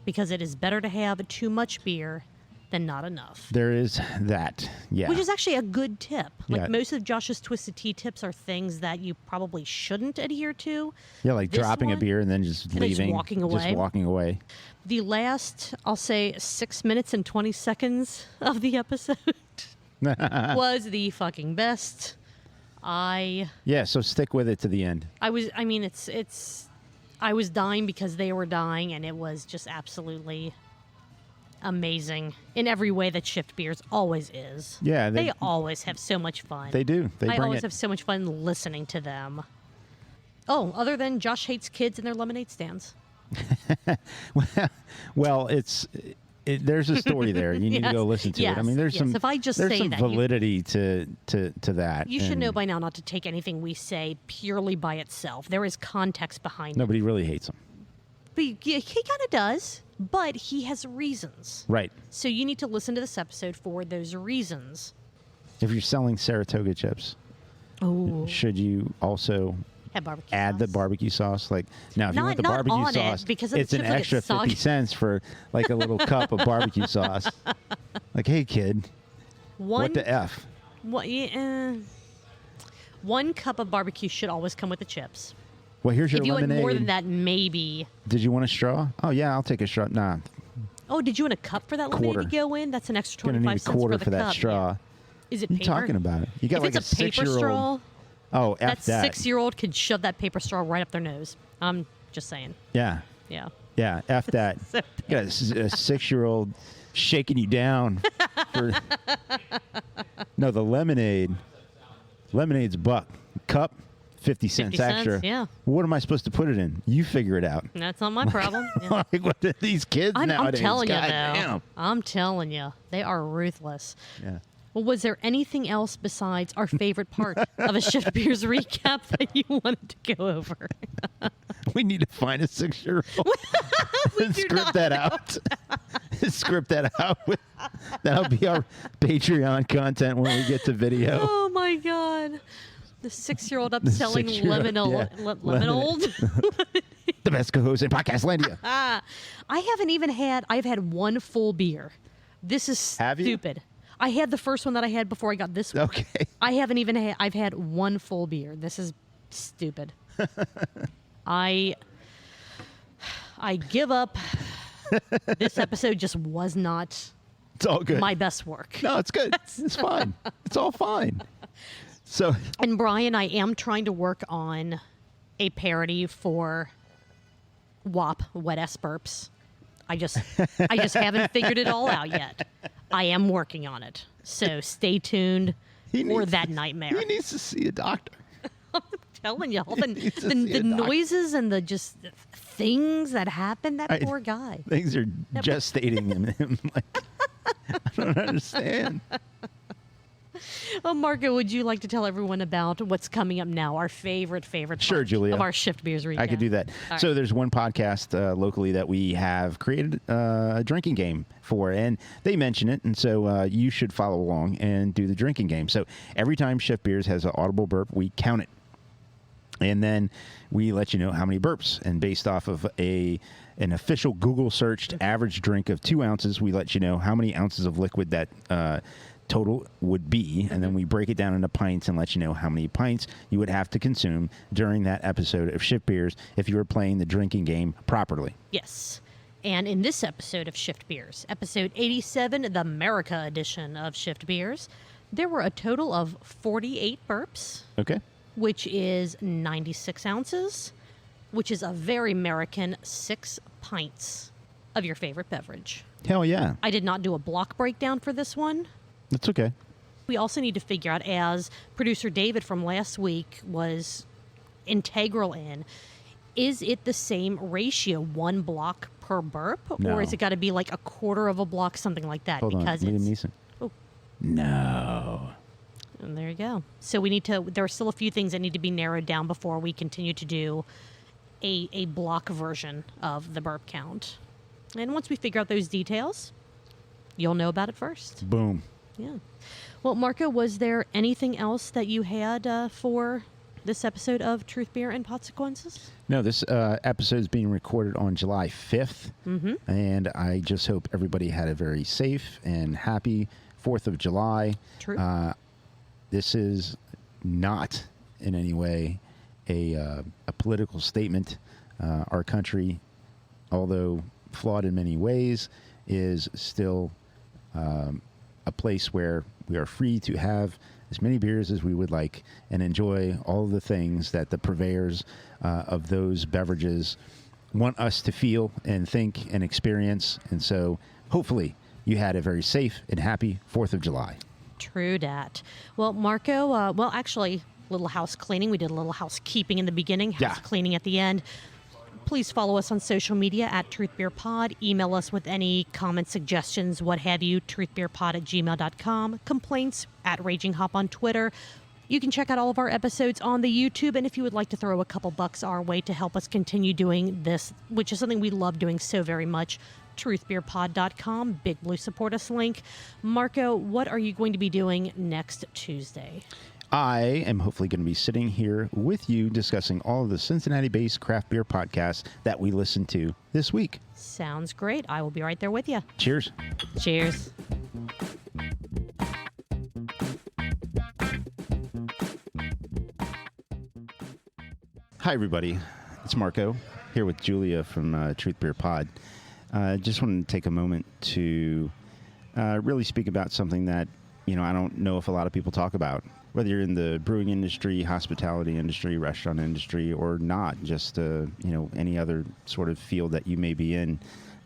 S3: because it is better to have too much beer than not enough.
S2: There is that. Yeah.
S3: Which is actually a good tip. Like
S2: Yeah.
S3: most of Josh's Twisted Tea tips are things that you probably shouldn't adhere to.
S2: Yeah, like
S3: This
S2: dropping a
S3: one,
S2: beer and then just
S3: then just
S2: leaving.
S3: walking away.
S2: Just walking away.
S3: The last, I'll say, 6 minutes and 20 seconds of the episode was the fucking best.
S2: Yeah, so stick with it to the end.
S3: I was dying because they were dying, and it was just absolutely amazing in every way that Shift Beers always is.
S2: Yeah,
S3: they always have so much fun.
S2: They do. They
S3: I
S2: bring
S3: always
S2: it.
S3: have so much fun listening to them. Oh, other than Josh hates kids and their lemonade stands.
S2: Well, there's a story there. You need to go listen to it. I mean, there's some.
S3: If I just
S2: there's
S3: say
S2: some
S3: that,
S2: validity to that.
S3: you should
S2: and
S3: know by now not to take anything we say purely by itself. There is context behind it.
S2: Nobody really hates them.
S3: But he kind of does, but he has reasons.
S2: Right.
S3: So you need to listen to this episode for those reasons.
S2: If you're selling Saratoga chips, should you also
S3: Have barbecue
S2: add the
S3: sauce.
S2: barbecue sauce? Like now, if you want the
S3: Not
S2: barbecue
S3: on it,
S2: sauce,
S3: because then
S2: it's
S3: the
S2: an
S3: chips will get
S2: extra
S3: soggy.
S2: 50 cents for like a little cup of barbecue sauce. Like, hey kid, what the F?
S3: One cup of barbecue should always come with the chips.
S2: Well, here's your
S3: If you
S2: lemonade.
S3: want more than that, maybe.
S2: Did you want a straw? Oh yeah, I'll take a straw. Nah,
S3: Oh, did you want a cup for that lemonade
S2: Quarter.
S3: to go in? That's an extra
S2: gonna
S3: 25
S2: need a
S3: cents
S2: quarter
S3: for the
S2: for that
S3: cup.
S2: straw.
S3: Yeah. Is it
S2: What are
S3: paper?
S2: you talking about? You got
S3: If
S2: like
S3: it's a paper
S2: 6-year-old.
S3: straw,
S2: Oh,
S3: that
S2: F that.
S3: 6-year-old could shove that paper straw right up their nose. I'm just saying.
S2: Yeah,
S3: Yeah.
S2: yeah, F that.
S3: So
S2: You got a 6-year-old shaking you down. For... No, the lemonade. Lemonade's $1. Cup, 50 cents
S3: 50 cents,
S2: extra.
S3: yeah.
S2: What am I supposed to put it in? You figure it out.
S3: That's not my problem. Yeah.
S2: Like, what are these kids
S3: I'm
S2: nowadays?
S3: telling you,
S2: God
S3: though.
S2: damn.
S3: I'm telling you. They are ruthless.
S2: Yeah.
S3: Well, was there anything else besides our favorite part of a Shift Beers recap that you wanted to go over?
S2: We need to find a 6-year-old. and
S3: do
S2: script
S3: not.
S2: that out. Script that out. That'll be our Patreon content when we get to video.
S3: Oh, my God. The 6-year-old upselling
S2: 6-year-old,
S3: lemon old.
S2: The best co-host in Podcast-landia.
S3: I've had one full beer. This is
S2: Have you?
S3: stupid. I had the first one that I had before I got this one.
S2: Okay.
S3: I've had one full beer. This is stupid. I give up. This episode just was not
S2: It's all good.
S3: my best work.
S2: No, it's good. It's fine. It's all fine. So,
S3: And Brian, I am trying to work on a parody for WAP, Wet Ass Burps. I just haven't figured it all out yet. I am working on it. So stay tuned for that nightmare.
S2: He needs to see a doctor.
S3: I'm telling you, all the
S2: needs to see a doctor.
S3: noises and the just things that happened. That poor guy.
S2: Things are gestating in him. Like, I don't understand.
S3: Well, Marco, would you like to tell everyone about what's coming up now? Our favorite
S2: Sure, Julia.
S3: of our Shift Beers recap.
S2: I could do that. So there's one podcast locally that we have created a drinking game for, and they mention it, and so you should follow along and do the drinking game. So every time Shift Beers has an audible burp, we count it. And then we let you know how many burps. And based off of an official Google searched average drink of 2 ounces, we let you know how many ounces of liquid that total would be. And then we break it down into pints and let you know how many pints you would have to consume during that episode of Shift Beers if you were playing the drinking game properly.
S3: Yes. And in this episode of Shift Beers, episode 87, the Murica edition of Shift Beers, there were a total of 48 burps.
S2: Okay.
S3: Which is 96 ounces, which is a very American 6 pints of your favorite beverage.
S2: Hell yeah.
S3: I did not do a block breakdown for this one.
S2: That's okay.
S3: We also need to figure out, as producer David from last week was integral in, is it the same ratio, 1 block per burp?
S2: No.
S3: Or is it got to be like a quarter of a block, something like that?
S2: Hold
S3: because
S2: on.
S3: it's
S2: Liam Neeson.
S3: Oh.
S2: No.
S3: And there you go. So we need to, there are still a few things that need to be narrowed down before we continue to do a block version of the burp count. And once we figure out those details, you'll know about it first.
S2: Boom.
S3: Yeah. Well, Marco, was there anything else that you had for this episode of Truth, Beer, and Consequences?
S2: No, this episode is being recorded on July 5th. Mm-hmm. And I just hope everybody had a very safe and happy 4th of July.
S3: True.
S2: This is not in any way a political statement. Our country, although flawed in many ways, is still a place where we are free to have as many beers as we would like and enjoy all the things that the purveyors of those beverages want us to feel and think and experience. And so hopefully you had a very safe and happy 4th of July.
S3: True dat. Well, Marco, actually, little house cleaning. We did a little housekeeping in the beginning, house cleaning at the end. Please follow us on social media at TruthBeerPod. Email us with any comments, suggestions, what have you, truthbeerpod@gmail.com. Complaints at Raging Hop on Twitter. You can check out all of our episodes on the YouTube, and if you would like to throw a couple bucks our way to help us continue doing this, which is something we love doing so very much, truthbeerpod.com, Big Blue Support Us link. Marco, what are you going to be doing next Tuesday?
S2: I am hopefully going to be sitting here with you discussing all of the Cincinnati-based craft beer podcasts that we listened to this week.
S3: Sounds great. I will be right there with you.
S2: Cheers.
S3: Cheers.
S2: Hi, everybody. It's Marco here with Julia from Truth Beer Pod. Just wanted to take a moment to really speak about something that, I don't know if a lot of people talk about. Whether you're in the brewing industry, hospitality industry, restaurant industry, or not, just, any other sort of field that you may be in,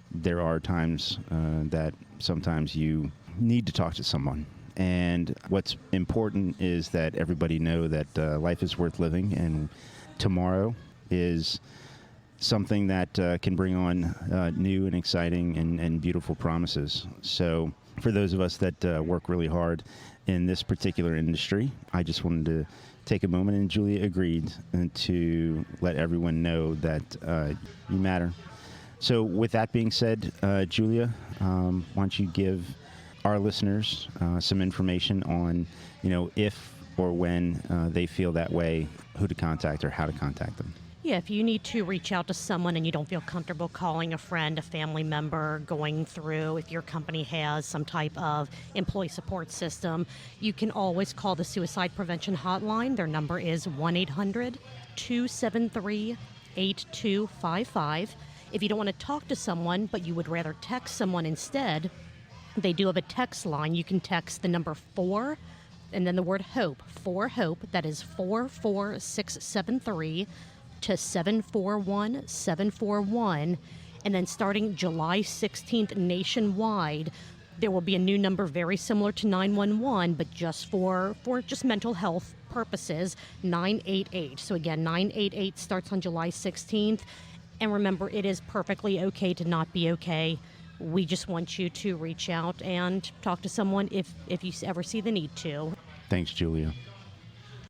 S2: there are times that sometimes you need to talk to someone. And what's important is that everybody know that life is worth living, and tomorrow is something that can bring on new and exciting and beautiful promises. So for those of us that work really hard in this particular industry, I just wanted to take a moment, and Julia agreed to let everyone know that you matter. So with that being said, Julia, why don't you give our listeners some information on, if or when they feel that way, who to contact or how to contact them.
S3: Yeah, if you need to reach out to someone and you don't feel comfortable calling a friend, a family member, going through, if your company has some type of employee support system, you can always call the Suicide Prevention Hotline. Their number is 1-800-273-8255. If you don't want to talk to someone, but you would rather text someone instead, they do have a text line. You can text the number 4 and then the word HOPE, for HOPE, that is 44673 to 741-741, and then starting July 16th nationwide, there will be a new number very similar to 911, but just for just mental health purposes, 988. So again, 988 starts on July 16th, And remember, it is perfectly okay to not be okay. We just want you to reach out and talk to someone if you ever see the need to.
S2: Thanks, Julia.